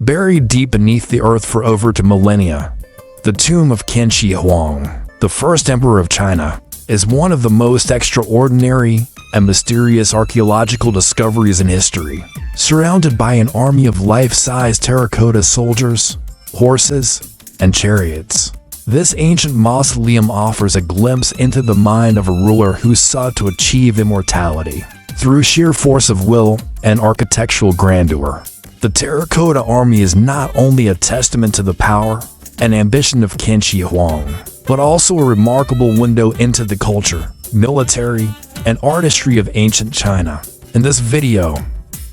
Buried deep beneath the earth for over 2 millennia, the tomb of Qin Shi Huang, the first emperor of China, is one of the most extraordinary and mysterious archaeological discoveries in history. Surrounded by an army of life-size terracotta soldiers, horses, and chariots, this ancient mausoleum offers a glimpse into the mind of a ruler who sought to achieve immortality through sheer force of will and architectural grandeur. The Terracotta Army is not only a testament to the power and ambition of Qin Shi Huang, but also a remarkable window into the culture, military, and artistry of ancient China. In this video,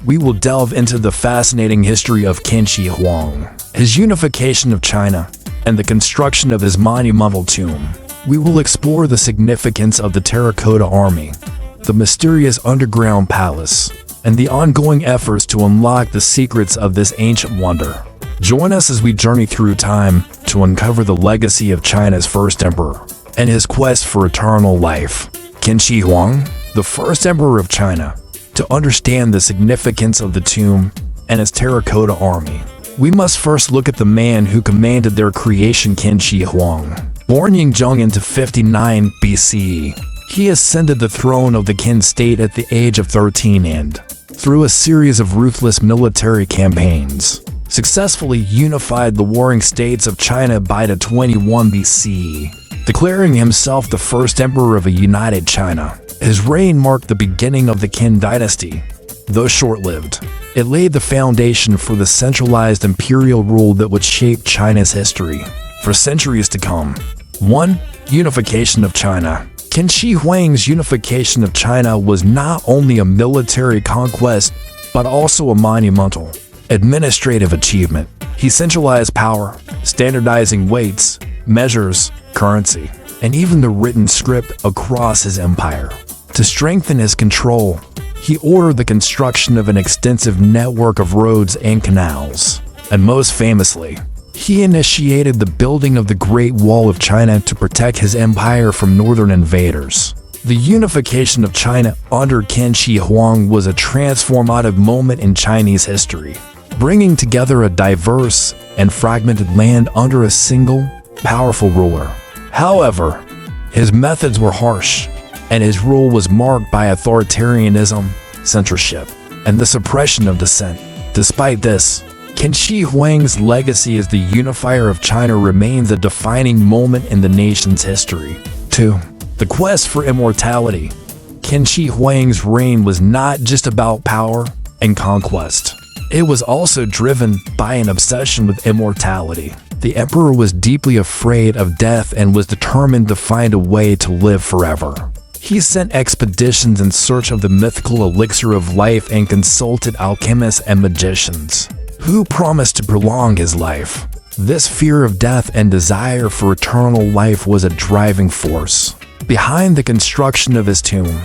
we will delve into the fascinating history of Qin Shi Huang, his unification of China, and the construction of his monumental tomb. We will explore the significance of the Terracotta Army, the mysterious underground palace, and the ongoing efforts to unlock the secrets of this ancient wonder. Join us as we journey through time to uncover the legacy of China's first emperor and his quest for eternal life. Qin Shi Huang, the first emperor of China. To understand the significance of the tomb and his Terracotta Army, we must first look at the man who commanded their creation, Qin Shi Huang. Born Yingzheng into 59 BCE, he ascended the throne of the Qin state at the age of 13 and, through a series of ruthless military campaigns, successfully unified the warring states of China by 21 BCE, declaring himself the first emperor of a united China. His reign marked the beginning of the Qin dynasty. Though short-lived, it laid the foundation for the centralized imperial rule that would shape China's history for centuries to come. 1. Unification of China. Qin Shi Huang's unification of China was not only a military conquest, but also a monumental administrative achievement. He centralized power, standardizing weights, measures, currency, and even the written script across his empire. To strengthen his control, he ordered the construction of an extensive network of roads and canals, and most famously, he initiated the building of the Great Wall of China to protect his empire from northern invaders. The unification of China under Qin Shi Huang was a transformative moment in Chinese history, bringing together a diverse and fragmented land under a single, powerful ruler. However, his methods were harsh, and his rule was marked by authoritarianism, censorship, and the suppression of dissent. Despite this, Qin Shi Huang's legacy as the unifier of China remains a defining moment in the nation's history. 2. The quest for immortality. Qin Shi Huang's reign was not just about power and conquest. It was also driven by an obsession with immortality. The emperor was deeply afraid of death and was determined to find a way to live forever. He sent expeditions in search of the mythical elixir of life and consulted alchemists and magicians, who promised to prolong his life. This fear of death and desire for eternal life was a driving force behind the construction of his tomb,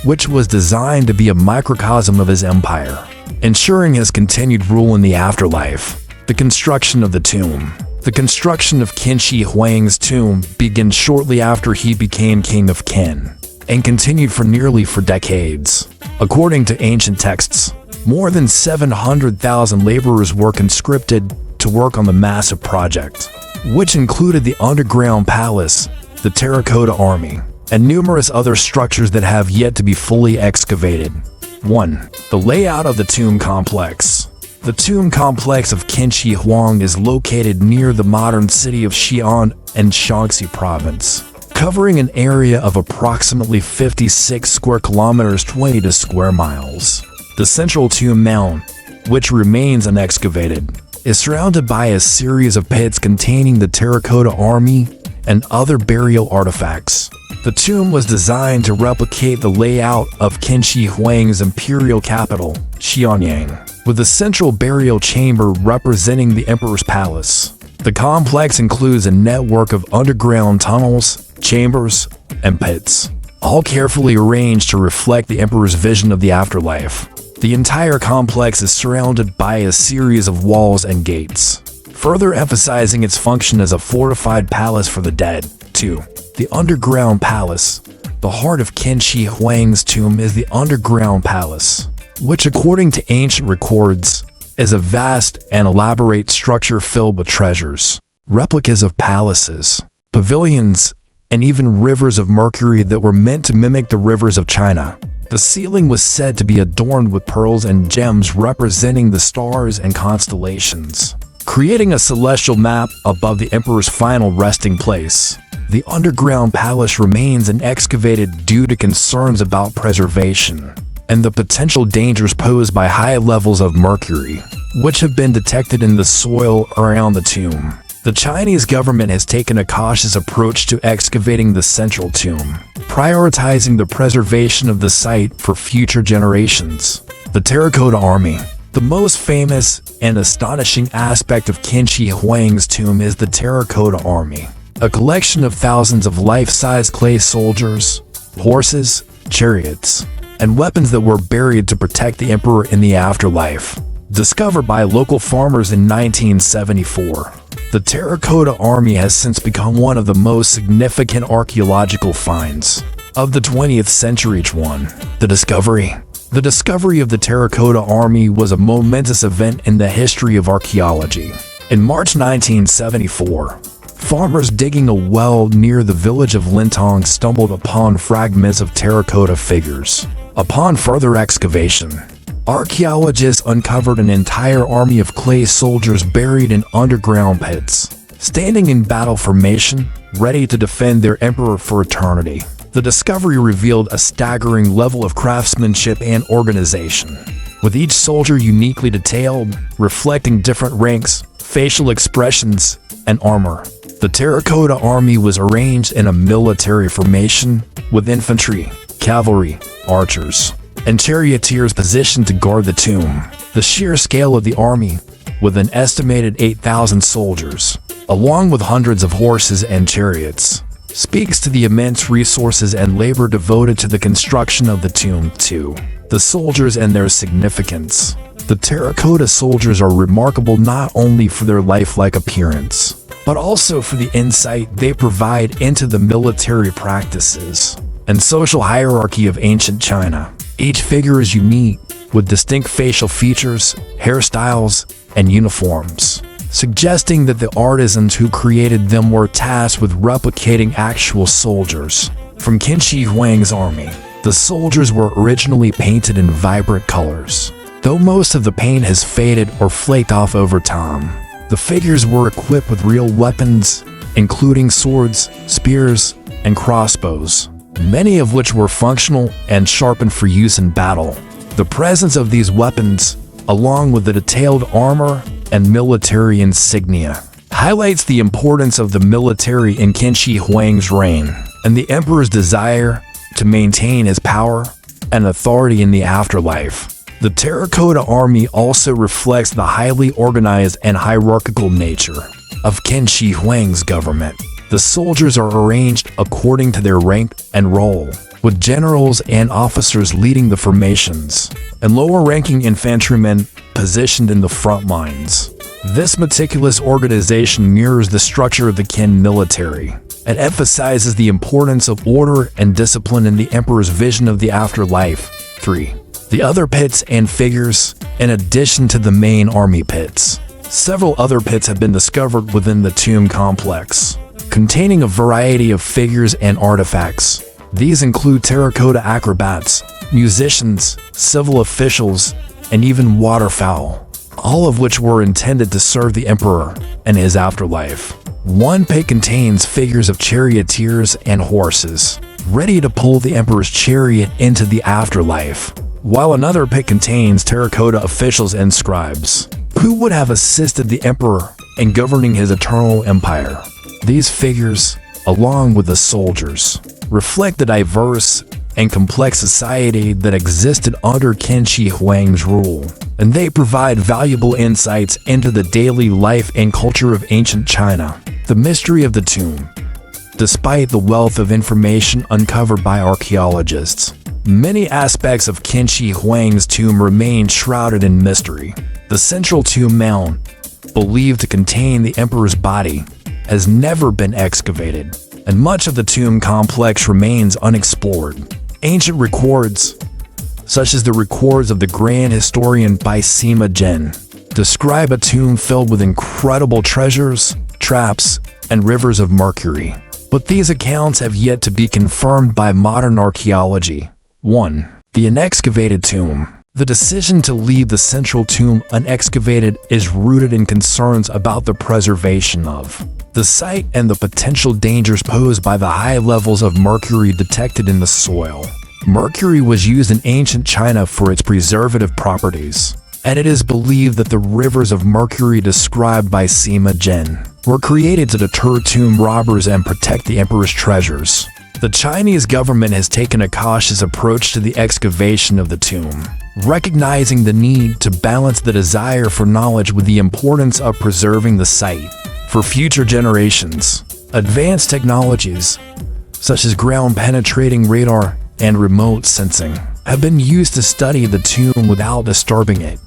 which was designed to be a microcosm of his empire, ensuring his continued rule in the afterlife. The construction of the tomb. The construction of Qin Shi Huang's tomb began shortly after he became king of Qin, and continued for nearly 4 decades. According to ancient texts, more than 700,000 laborers were conscripted to work on the massive project, which included the underground palace, the Terracotta Army, and numerous other structures that have yet to be fully excavated. 1. The layout of the tomb complex. The tomb complex of Qin Shi Huang is located near the modern city of Xi'an in Shaanxi province, covering an area of approximately 56 square kilometers 20 square miles. The central tomb mound, which remains unexcavated, is surrounded by a series of pits containing the Terracotta Army and other burial artifacts. The tomb was designed to replicate the layout of Qin Shi Huang's imperial capital, Xianyang, with a central burial chamber representing the emperor's palace. The complex includes a network of underground tunnels, chambers, and pits, all carefully arranged to reflect the emperor's vision of the afterlife. The entire complex is surrounded by a series of walls and gates, further emphasizing its function as a fortified palace for the dead. 2. The underground palace. The heart of Qin Shi Huang's tomb is the underground palace, which according to ancient records, is a vast and elaborate structure filled with treasures, replicas of palaces, pavilions, and even rivers of mercury that were meant to mimic the rivers of China. The ceiling was said to be adorned with pearls and gems representing the stars and constellations, creating a celestial map above the emperor's final resting place. The underground palace remains unexcavated due to concerns about preservation and the potential dangers posed by high levels of mercury, which have been detected in the soil around the tomb. The Chinese government has taken a cautious approach to excavating the central tomb, prioritizing the preservation of the site for future generations. The Terracotta Army. The most famous and astonishing aspect of Qin Shi Huang's tomb is the Terracotta Army, a collection of thousands of life-size clay soldiers, horses, chariots, and weapons that were buried to protect the emperor in the afterlife. Discovered by local farmers in 1974, the Terracotta Army has since become one of the most significant archaeological finds of the 20th century. The discovery of the Terracotta Army was a momentous event in the history of archaeology. In March 1974, farmers digging a well near the village of Lintong stumbled upon fragments of terracotta figures. Upon further excavation, archaeologists uncovered an entire army of clay soldiers buried in underground pits, standing in battle formation, ready to defend their emperor for eternity. The discovery revealed a staggering level of craftsmanship and organization, with each soldier uniquely detailed, reflecting different ranks, facial expressions, and armor. The Terracotta Army was arranged in a military formation, with infantry, cavalry, archers, and charioteers positioned to guard the tomb. The sheer scale of the army, with an estimated 8,000 soldiers, along with hundreds of horses and chariots, speaks to the immense resources and labor devoted to the construction of the tomb. The soldiers and their significance. The terracotta soldiers are remarkable not only for their lifelike appearance, but also for the insight they provide into the military practices and social hierarchy of ancient China. Each figure is unique, with distinct facial features, hairstyles, and uniforms, suggesting that the artisans who created them were tasked with replicating actual soldiers. From Qin Shi Huang's army, the soldiers were originally painted in vibrant colors, though most of the paint has faded or flaked off over time. The figures were equipped with real weapons, including swords, spears, and crossbows, many of which were functional and sharpened for use in battle. The presence of these weapons, along with the detailed armor and military insignia, highlights the importance of the military in Qin Shi Huang's reign and the emperor's desire to maintain his power and authority in the afterlife. The Terracotta Army also reflects the highly organized and hierarchical nature of Qin Shi Huang's government. The soldiers are arranged according to their rank and role, with generals and officers leading the formations, and lower-ranking infantrymen positioned in the front lines. This meticulous organization mirrors the structure of the Qin military and emphasizes the importance of order and discipline in the emperor's vision of the afterlife. 3. The other pits and figures. In addition to the main army pits, several other pits have been discovered within the tomb complex, containing a variety of figures and artifacts. These include terracotta acrobats, musicians, civil officials, and even waterfowl, all of which were intended to serve the emperor and his afterlife. One pit contains figures of charioteers and horses, ready to pull the emperor's chariot into the afterlife, while another pit contains terracotta officials and scribes, who would have assisted the emperor in governing his eternal empire. These figures, along with the soldiers, reflect the diverse and complex society that existed under Qin Shi Huang's rule, and they provide valuable insights into the daily life and culture of ancient China. The mystery of the tomb. Despite the wealth of information uncovered by archaeologists, many aspects of Qin Shi Huang's tomb remain shrouded in mystery. The central tomb mound, believed to contain the emperor's body, has never been excavated, and much of the tomb complex remains unexplored. Ancient records, such as the records of the Grand Historian by Sima Zhen, describe a tomb filled with incredible treasures, traps, and rivers of mercury. But these accounts have yet to be confirmed by modern archaeology. 1. The unexcavated tomb. The decision to leave the central tomb unexcavated is rooted in concerns about the preservation of the site and the potential dangers posed by the high levels of mercury detected in the soil. Mercury was used in ancient China for its preservative properties, and it is believed that the rivers of mercury described by Sima Zhen were created to deter tomb robbers and protect the emperor's treasures. The Chinese government has taken a cautious approach to the excavation of the tomb, recognizing the need to balance the desire for knowledge with the importance of preserving the site for future generations. Advanced technologies, such as ground-penetrating radar and remote sensing, have been used to study the tomb without disturbing it,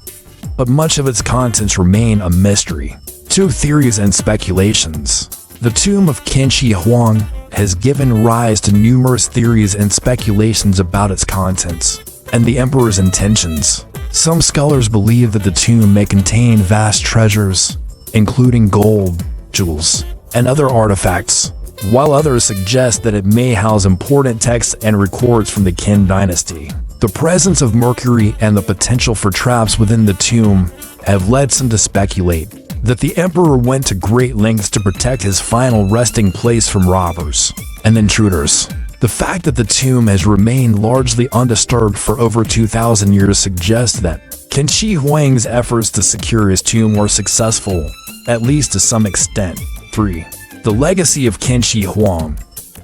but much of its contents remain a mystery. 2. Theories and speculations. The tomb of Qin Shi Huang has given rise to numerous theories and speculations about its contents and the emperor's intentions. Some scholars believe that the tomb may contain vast treasures, including gold, jewels, and other artifacts, while others suggest that it may house important texts and records from the Qin dynasty. The presence of mercury and the potential for traps within the tomb have led some to speculate that the emperor went to great lengths to protect his final resting place from robbers and intruders. The fact that the tomb has remained largely undisturbed for over 2,000 years suggests that Qin Shi Huang's efforts to secure his tomb were successful, at least to some extent. 3. The legacy of Qin Shi Huang.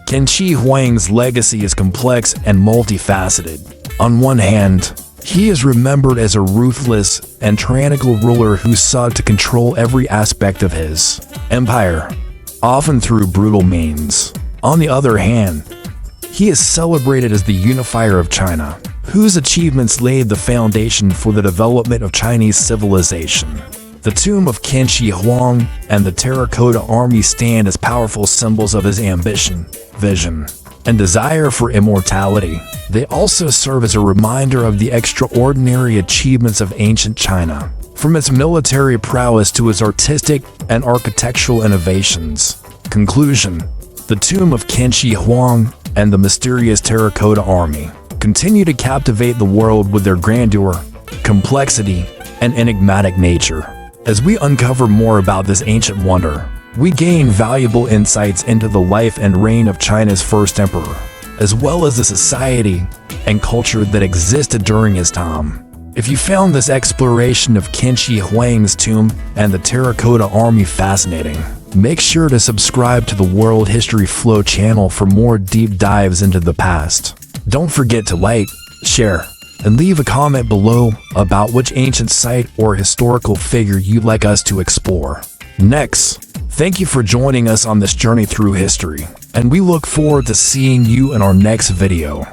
Qin Shi Huang's legacy is complex and multifaceted. On one hand, he is remembered as a ruthless and tyrannical ruler who sought to control every aspect of his empire, often through brutal means. On the other hand, he is celebrated as the unifier of China, whose achievements laid the foundation for the development of Chinese civilization. The tomb of Qin Shi Huang and the Terracotta Army stand as powerful symbols of his ambition, vision, and desire for immortality. They also serve as a reminder of the extraordinary achievements of ancient China, from its military prowess to its artistic and architectural innovations. Conclusion: the tomb of Qin Shi Huang and the Mysterious Terracotta Army continue to captivate the world with their grandeur, complexity, and enigmatic nature. As we uncover more about this ancient wonder, we gain valuable insights into the life and reign of China's first emperor, as well as the society and culture that existed during his time. If you found this exploration of Qin Shi Huang's tomb and the Terracotta Army fascinating, make sure to subscribe to the World History Flow channel for more deep dives into the past. Don't forget to like, share, and leave a comment below about which ancient site or historical figure you'd like us to explore next. Thank you for joining us on this journey through history, and we look forward to seeing you in our next video.